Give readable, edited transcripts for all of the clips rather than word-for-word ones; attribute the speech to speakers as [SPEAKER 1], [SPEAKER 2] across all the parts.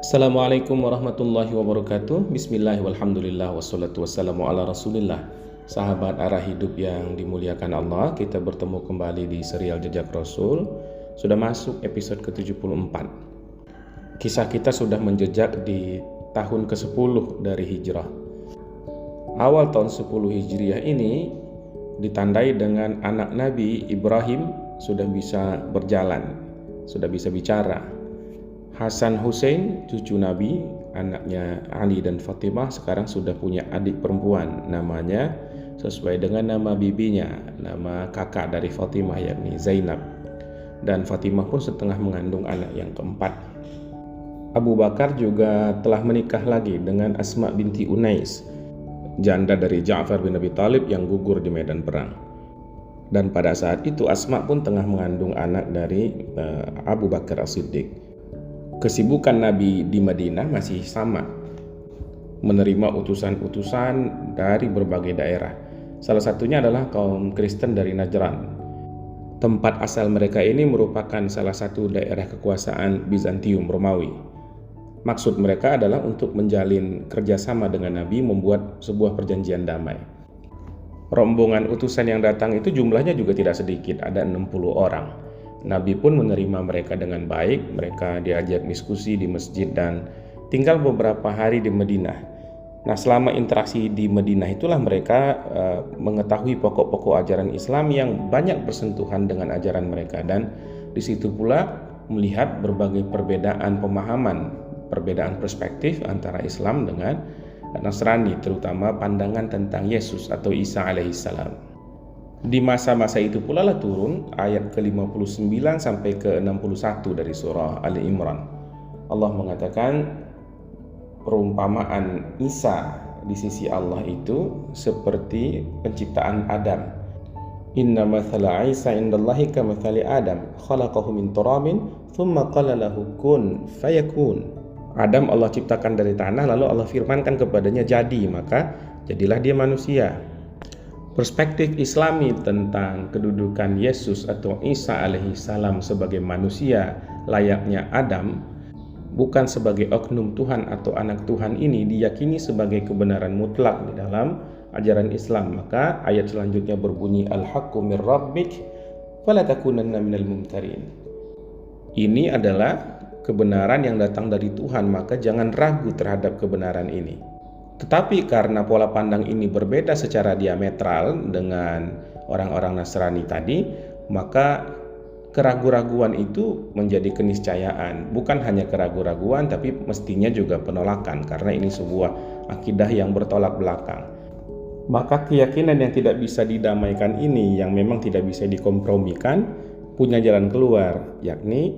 [SPEAKER 1] Assalamualaikum warahmatullahi wabarakatuh. Bismillah walhamdulillah wassalatu wassalamu ala rasulillah. Sahabat arah hidup yang dimuliakan Allah, kita bertemu kembali di serial Jejak Rasul. Sudah masuk episode ke-74. Kisah kita sudah menjejak di tahun ke-10 dari hijrah. Awal tahun 10 hijriah ini ditandai dengan anak Nabi Ibrahim sudah bisa berjalan, sudah bisa bicara. Hasan Hussein, cucu Nabi, anaknya Ali dan Fatimah, sekarang sudah punya adik perempuan, namanya sesuai dengan nama bibinya, nama kakak dari Fatimah, yakni Zainab. Dan Fatimah pun setengah mengandung anak yang keempat. Abu Bakar juga telah menikah lagi dengan Asma binti Unais, janda dari Ja'far bin Abi Thalib yang gugur di medan perang. Dan pada saat itu Asma pun tengah mengandung anak dari Abu Bakar As-Siddiq. Kesibukan Nabi di Madinah masih sama, menerima utusan-utusan dari berbagai daerah. Salah satunya adalah kaum Kristen dari Najran. Tempat asal mereka ini merupakan salah satu daerah kekuasaan Bizantium Romawi. Maksud mereka adalah untuk menjalin kerjasama dengan Nabi, membuat sebuah perjanjian damai. Rombongan utusan yang datang itu jumlahnya juga tidak sedikit, ada 60 orang. Nabi pun menerima mereka dengan baik. Mereka diajak diskusi di masjid dan tinggal beberapa hari di Madinah. Nah, selama interaksi di Madinah itulah mereka mengetahui pokok-pokok ajaran Islam yang banyak bersentuhan dengan ajaran mereka, dan di situ pula melihat berbagai perbedaan pemahaman, perbedaan perspektif antara Islam dengan Nasrani, terutama pandangan tentang Yesus atau Isa alaihissalam. Di masa-masa itu pula lah turun ayat ke-59 sampai ke-61 dari surah Ali Imran. Allah mengatakan perumpamaan Isa di sisi Allah itu seperti penciptaan Adam. Inna mathala Isa indallahi kamathali Adam, khalaqahu min turabin, thumma qala lahu kun fayakun. Adam Allah ciptakan dari tanah, lalu Allah firmankan kepadanya jadi, maka jadilah dia manusia. Perspektif Islami tentang kedudukan Yesus atau Isa alaihissalam sebagai manusia layaknya Adam, bukan sebagai oknum Tuhan atau anak Tuhan, ini diyakini sebagai kebenaran mutlak di dalam ajaran Islam. Maka ayat selanjutnya berbunyi al-haqqu mir rabbik fala takunanna minal mumtarin. Ini adalah kebenaran yang datang dari Tuhan, maka jangan ragu terhadap kebenaran ini. Tetapi karena pola pandang ini berbeda secara diametral dengan orang-orang Nasrani tadi, maka keraguan-raguan itu menjadi keniscayaan. Bukan hanya keraguan-raguan, tapi mestinya juga penolakan, karena ini sebuah akidah yang bertolak belakang. Maka keyakinan yang tidak bisa didamaikan ini, yang memang tidak bisa dikompromikan, punya jalan keluar, yakni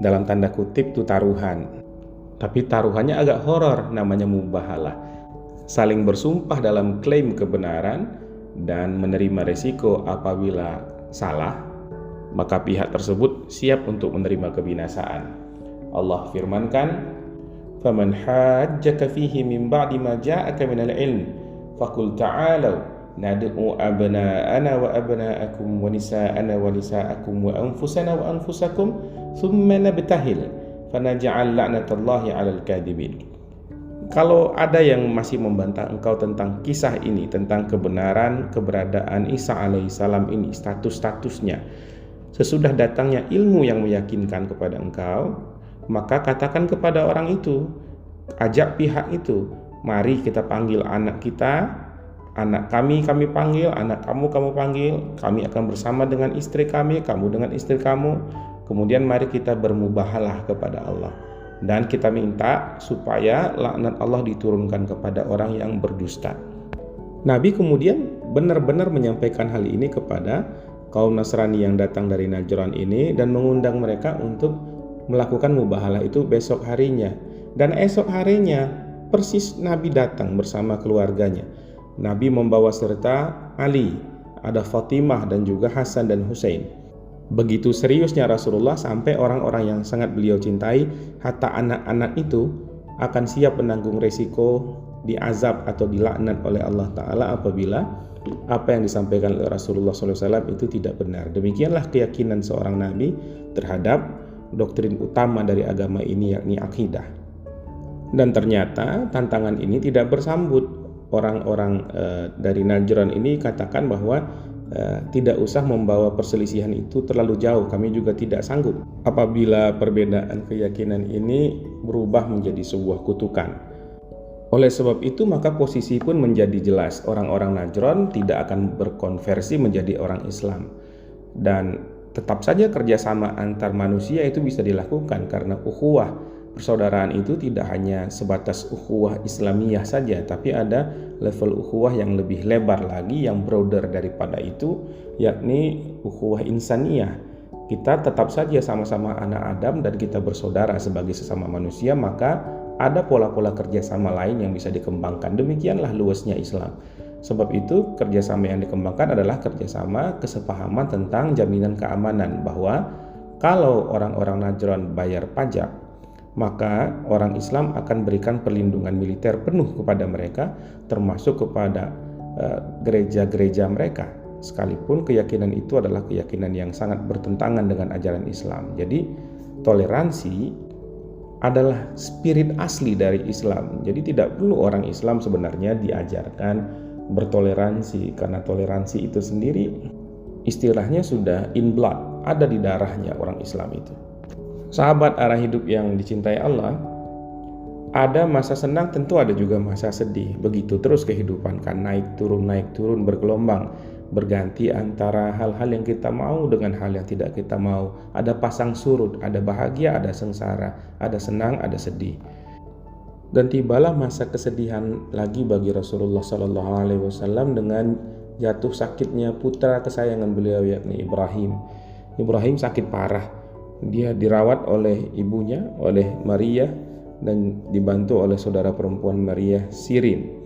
[SPEAKER 1] dalam tanda kutip itu taruhan. Tapi taruhannya agak horor, namanya mubahalah. Saling bersumpah dalam klaim kebenaran dan menerima resiko apabila salah, maka pihak tersebut siap untuk menerima kebinasaan. Allah firmankan, "Faman hajjaka fihi min ba'di ma ja'aka minal ilm, faqul ta'alu nad'u abna'ana wa abna'akum wa nisa'ana wa nisa'akum wa anfusana wa anfusakum, thumma nabtahil, fanaj'al la'natallahi 'alal kadhibin." Kalau ada yang masih membantah engkau tentang kisah ini, tentang kebenaran keberadaan Isa alaihissalam ini, status-statusnya, sesudah datangnya ilmu yang meyakinkan kepada engkau, maka katakan kepada orang itu, ajak pihak itu, mari kita panggil anak kita, anak kami panggil, anak kamu panggil, kami akan bersama dengan istri kami, kamu dengan istri kamu, kemudian mari kita bermubahalah kepada Allah. Dan kita minta supaya laknat Allah diturunkan kepada orang yang berdusta. Nabi kemudian benar-benar menyampaikan hal ini kepada kaum Nasrani yang datang dari Najran ini dan mengundang mereka untuk melakukan mubahalah itu besok harinya. Dan esok harinya persis Nabi datang bersama keluarganya. Nabi membawa serta Ali, ada Fatimah dan juga Hasan dan Hussein. Begitu seriusnya Rasulullah sampai orang-orang yang sangat beliau cintai, hatta anak-anak itu akan siap menanggung resiko diazab atau dilaknat oleh Allah Ta'ala apabila apa yang disampaikan oleh Rasulullah SAW itu tidak benar. Demikianlah keyakinan seorang Nabi terhadap doktrin utama dari agama ini, yakni akidah. Dan ternyata tantangan ini tidak bersambut. Orang-orang dari Najran ini katakan bahwa tidak usah membawa perselisihan itu terlalu jauh, kami juga tidak sanggup apabila perbedaan keyakinan ini berubah menjadi sebuah kutukan. Oleh sebab itu maka posisi pun menjadi jelas, orang-orang Najran tidak akan berkonversi menjadi orang Islam. Dan tetap saja kerjasama antar manusia itu bisa dilakukan karena ukhuwah persaudaraan itu tidak hanya sebatas ukhuwah Islamiyah saja, tapi ada level ukhuwah yang lebih lebar lagi, yang broader daripada itu, yakni ukhuwah insaniyah. Kita tetap saja sama-sama anak Adam dan kita bersaudara sebagai sesama manusia, maka ada pola-pola kerjasama lain yang bisa dikembangkan. Demikianlah luasnya Islam. Sebab itu kerjasama yang dikembangkan adalah kerjasama kesepahaman tentang jaminan keamanan, bahwa kalau orang-orang Najran bayar pajak, maka orang Islam akan berikan perlindungan militer penuh kepada mereka, termasuk kepada gereja-gereja mereka, sekalipun keyakinan itu adalah keyakinan yang sangat bertentangan dengan ajaran Islam. Jadi toleransi adalah spirit asli dari Islam. Jadi tidak perlu orang Islam sebenarnya diajarkan bertoleransi, karena toleransi itu sendiri istilahnya sudah in blood, ada di darahnya orang Islam itu. Sahabat arah hidup yang dicintai Allah, ada masa senang, tentu ada juga masa sedih. Begitu terus kehidupan kan, naik turun bergelombang, berganti antara hal-hal yang kita mau dengan hal yang tidak kita mau. Ada pasang surut, ada bahagia, ada sengsara, ada senang, ada sedih. Dan tibalah masa kesedihan lagi bagi Rasulullah SAW dengan jatuh sakitnya putra kesayangan beliau, yakni Ibrahim. Ibrahim sakit parah. Dia dirawat oleh ibunya, oleh Maria, dan dibantu oleh saudara perempuan Maria, Sirin.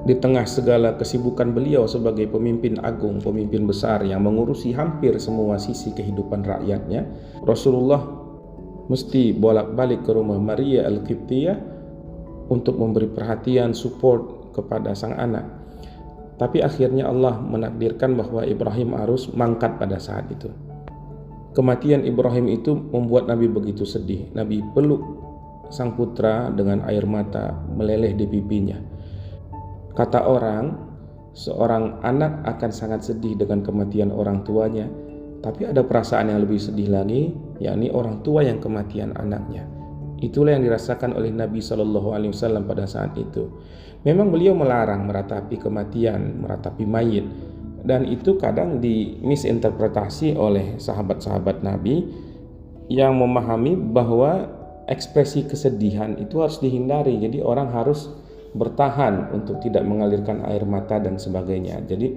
[SPEAKER 1] Di tengah segala kesibukan beliau sebagai pemimpin agung, pemimpin besar yang mengurusi hampir semua sisi kehidupan rakyatnya, Rasulullah mesti bolak-balik ke rumah Maria Al-Qibtiyah untuk memberi perhatian, support kepada sang anak. Tapi akhirnya Allah menakdirkan bahwa Ibrahim harus mangkat pada saat itu. Kematian Ibrahim itu membuat Nabi begitu sedih. Nabi peluk sang putra dengan air mata meleleh di pipinya. Kata orang, seorang anak akan sangat sedih dengan kematian orang tuanya, tapi ada perasaan yang lebih sedih lagi, yakni orang tua yang kematian anaknya. Itulah yang dirasakan oleh Nabi SAW pada saat itu. Memang beliau melarang meratapi kematian, meratapi mayit, dan itu kadang dimisinterpretasi oleh sahabat-sahabat Nabi yang memahami bahwa ekspresi kesedihan itu harus dihindari. Jadi orang harus bertahan untuk tidak mengalirkan air mata dan sebagainya. Jadi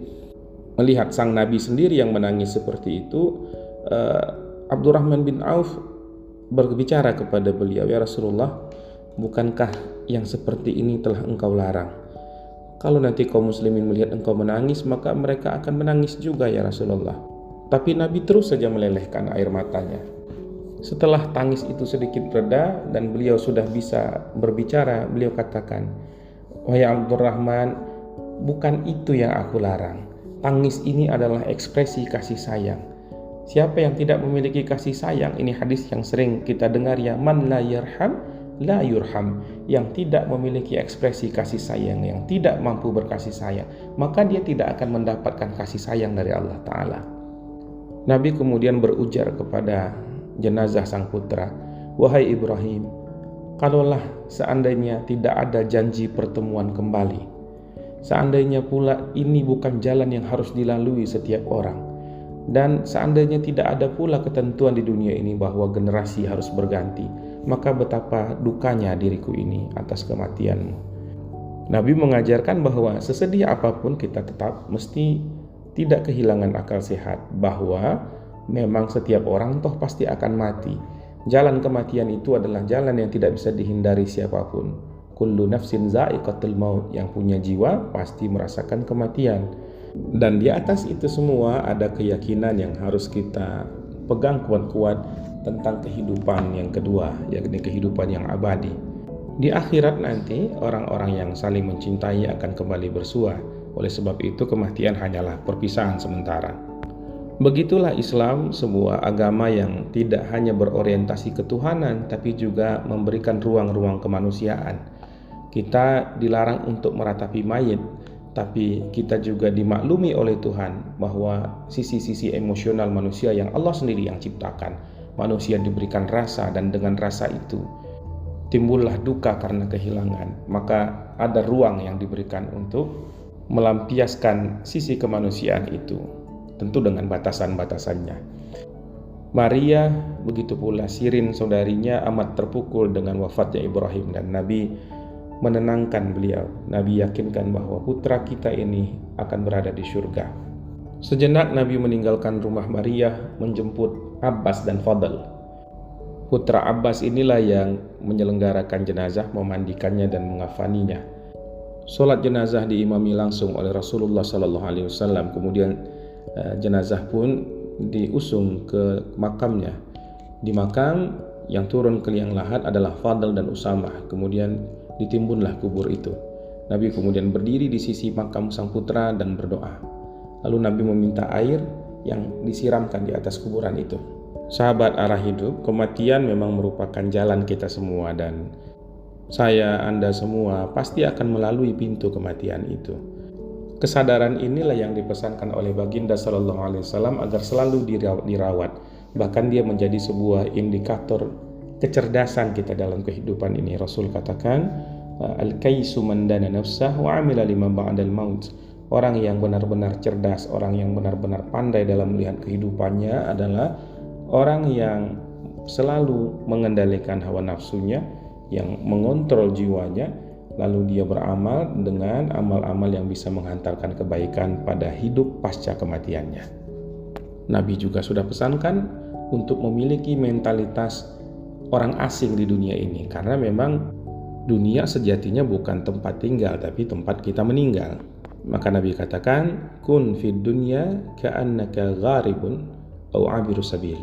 [SPEAKER 1] melihat sang Nabi sendiri yang menangis seperti itu, Abdurrahman bin Auf berbicara kepada beliau, "Ya Rasulullah, bukankah yang seperti ini telah engkau larang? Kalau nanti kaum muslimin melihat engkau menangis, maka mereka akan menangis juga ya Rasulullah." Tapi Nabi terus saja melelehkan air matanya. Setelah tangis itu sedikit reda dan beliau sudah bisa berbicara, beliau katakan, "Wahai Abdurrahman, bukan itu yang aku larang. Tangis ini adalah ekspresi kasih sayang. Siapa yang tidak memiliki kasih sayang," ini hadis yang sering kita dengar ya, "man la yarham la yurham," yang tidak memiliki ekspresi kasih sayang, yang tidak mampu berkasih sayang, maka dia tidak akan mendapatkan kasih sayang dari Allah Ta'ala. Nabi kemudian berujar kepada jenazah sang putra, "Wahai Ibrahim, kalaulah seandainya tidak ada janji pertemuan kembali, seandainya pula ini bukan jalan yang harus dilalui setiap orang, dan seandainya tidak ada pula ketentuan di dunia ini bahwa generasi harus berganti, maka betapa dukanya diriku ini atas kematianmu." Nabi mengajarkan bahwa sesedih apapun kita tetap mesti tidak kehilangan akal sehat, bahwa memang setiap orang toh pasti akan mati. Jalan kematian itu adalah jalan yang tidak bisa dihindari siapapun. Kullu nafsin za'iqatul maut, yang punya jiwa pasti merasakan kematian. Dan di atas itu semua ada keyakinan yang harus kita pegang kuat-kuat tentang kehidupan yang kedua, yakni kehidupan yang abadi. Di akhirat nanti orang-orang yang saling mencintai akan kembali bersua. Oleh sebab itu kematian hanyalah perpisahan sementara. Begitulah Islam, sebuah agama yang tidak hanya berorientasi ketuhanan, tapi juga memberikan ruang-ruang kemanusiaan. Kita dilarang untuk meratapi mayit, tapi kita juga dimaklumi oleh Tuhan bahwa sisi-sisi emosional manusia yang Allah sendiri yang ciptakan. Manusia diberikan rasa, dan dengan rasa itu timbullah duka karena kehilangan. Maka ada ruang yang diberikan untuk melampiaskan sisi kemanusiaan itu, tentu dengan batasan-batasannya. Maria, begitu pula Sirin saudarinya, amat terpukul dengan wafatnya Ibrahim, dan Nabi menenangkan beliau. Nabi yakinkan bahwa putra kita ini akan berada di surga. Sejenak Nabi meninggalkan rumah Maria, menjemput Abbas dan Fadl. Putra Abbas inilah yang menyelenggarakan jenazah, memandikannya dan mengafaninya. Sholat jenazah diimami langsung oleh Rasulullah SAW. Kemudian jenazah pun diusung ke makamnya. Di makam yang turun ke liang lahat adalah Fadl dan Usamah. Kemudian ditimbunlah kubur itu. Nabi kemudian berdiri di sisi makam sang putra dan berdoa. Lalu Nabi meminta air yang disiramkan di atas kuburan itu. Sahabat arah hidup, kematian memang merupakan jalan kita semua, dan saya, Anda semua pasti akan melalui pintu kematian itu. Kesadaran inilah yang dipesankan oleh Baginda Sallallahu Alaihi Wasallam agar selalu dirawat. Bahkan dia menjadi sebuah indikator kecerdasan kita dalam kehidupan ini. Rasul katakan, al-kaisu man dana nafsah wa amila lima ba'dal maut. Orang yang benar-benar cerdas, orang yang benar-benar pandai dalam melihat kehidupannya adalah orang yang selalu mengendalikan hawa nafsunya, yang mengontrol jiwanya, lalu dia beramal dengan amal-amal yang bisa menghantarkan kebaikan pada hidup pasca kematiannya. Nabi juga sudah pesankan untuk memiliki mentalitas orang asing di dunia ini, karena memang dunia sejatinya bukan tempat tinggal, tapi tempat kita meninggal. Maka Nabi katakan, kun fid dunya ka'annaka gharibun au abiru sabil.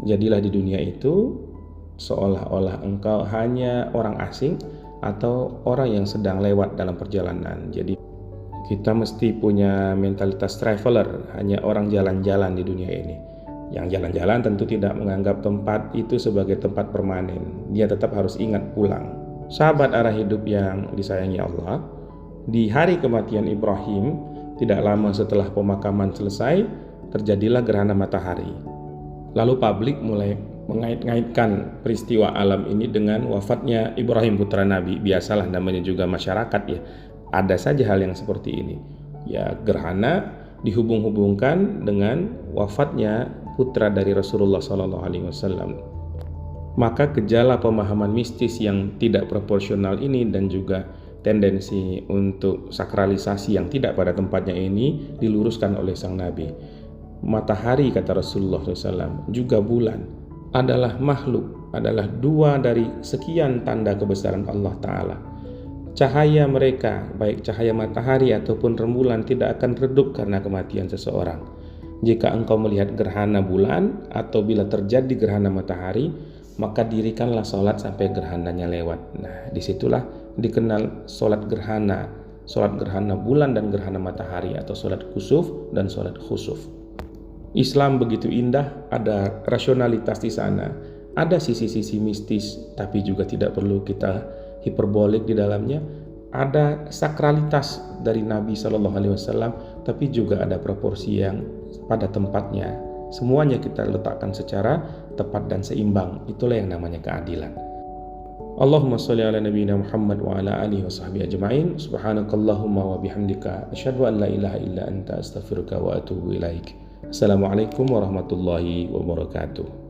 [SPEAKER 1] Jadilah di dunia itu seolah-olah engkau hanya orang asing atau orang yang sedang lewat dalam perjalanan. Jadi kita mesti punya mentalitas traveler, hanya orang jalan-jalan di dunia ini. Yang jalan-jalan tentu tidak menganggap tempat itu sebagai tempat permanen. Dia tetap harus ingat pulang. Sahabat arah hidup yang disayangi Allah, di hari kematian Ibrahim, tidak lama setelah pemakaman selesai, terjadilah gerhana matahari. Lalu publik mulai mengait-ngaitkan peristiwa alam ini dengan wafatnya Ibrahim putra Nabi. Biasalah, namanya juga masyarakat ya. Ada saja hal yang seperti ini. Ya, gerhana dihubung-hubungkan dengan wafatnya putra dari Rasulullah SAW. Maka gejala pemahaman mistis yang tidak proporsional ini dan juga tendensi untuk sakralisasi yang tidak pada tempatnya ini diluruskan oleh sang Nabi. Matahari, kata Rasulullah SAW, juga bulan adalah makhluk, adalah dua dari sekian tanda kebesaran Allah Ta'ala. Cahaya mereka, baik cahaya matahari ataupun rembulan, tidak akan redup karena kematian seseorang. Jika engkau melihat gerhana bulan atau bila terjadi gerhana matahari, maka dirikanlah sholat sampai gerhananya lewat. Nah, disitulah dikenal sholat gerhana bulan dan gerhana matahari, atau sholat kusuf dan sholat khusuf. Islam begitu indah, ada rasionalitas di sana, ada sisi-sisi mistis, tapi juga tidak perlu kita hiperbolik di dalamnya. Ada sakralitas dari Nabi SAW, tapi juga ada proporsi yang pada tempatnya. Semuanya kita letakkan secara tepat dan seimbang. Itulah yang namanya keadilan. Allahumma sholli ala nabiyyina Muhammad wa ala alihi wa sahbihi ajma'in. Subhanakallahumma wa bihamdika asyhadu an la ilaha illa anta astaghfiruka wa atubu ilaik. Assalamualaikum warahmatullahi wabarakatuh.